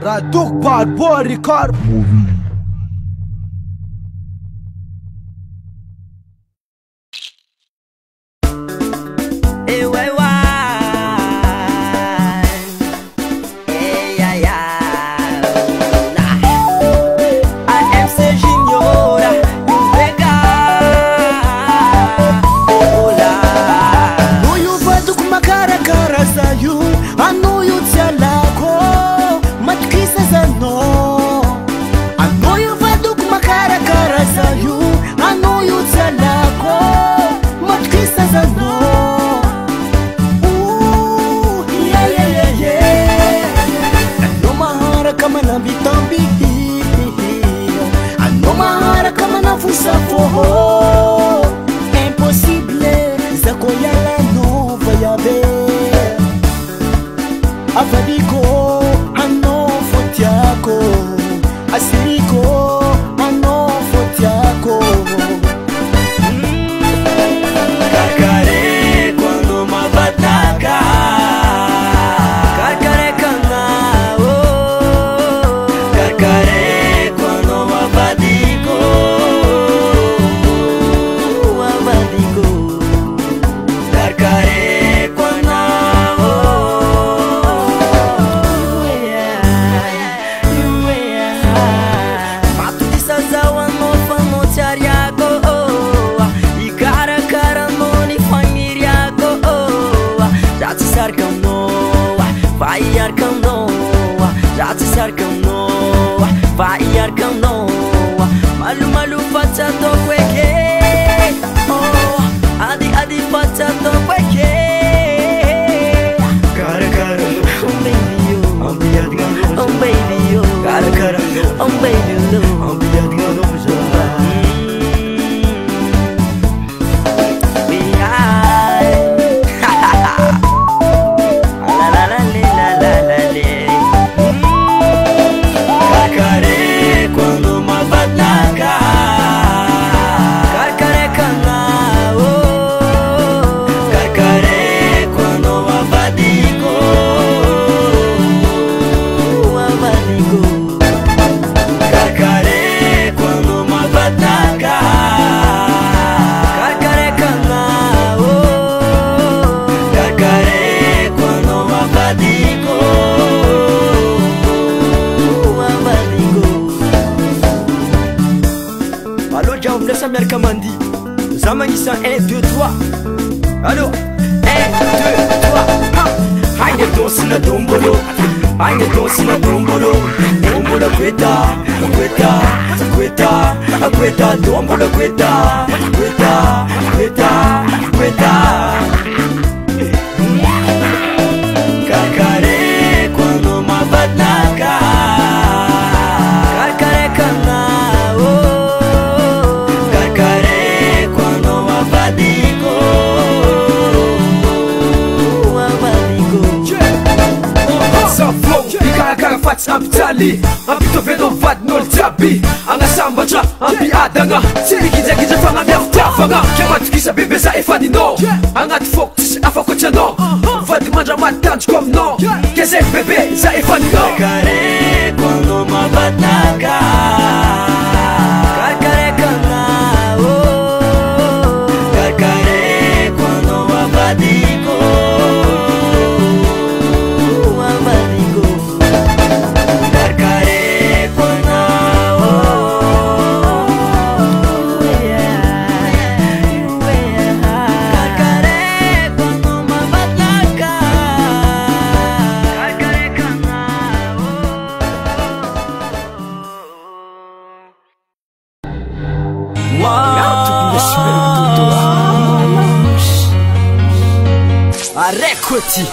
Raduk Barborikar impossible zakoyala no vayabe avadiko ano fotiako asiriko ano fotiako kakare quando mabataka kakare kana kakare quando mabadiko vai arcando, já te cercando, vai arcando, malu malu faça to kweke, oh, adi adi faça to kweke, cara cara, oh baby you, oh baby you, cara cara, oh baby you, oh baby you. America Mandi, Zamanissa 1, 2, 3. Allô 1, 2, 3. Aïe danse na dombolo, aïe danse na dombolo. Dombolo kweta, kweta, kweta, kweta. Dombolo kweta, kweta, kweta, kweta. Kakare quando mabataka, kakare kana. Ampitali, ampitovedo vadin'olo jiaby agnasambatra ampiadagna tsy mikijagija fagna miavitavagna kiamatokisa bebe za efa ninao agnaty foko tsisy afakoatra anao vady mandra matanjoko aminao kezay bebe za efa ninao kakare quando mabataka kakare kana kakare quando mabadiko Arrecoti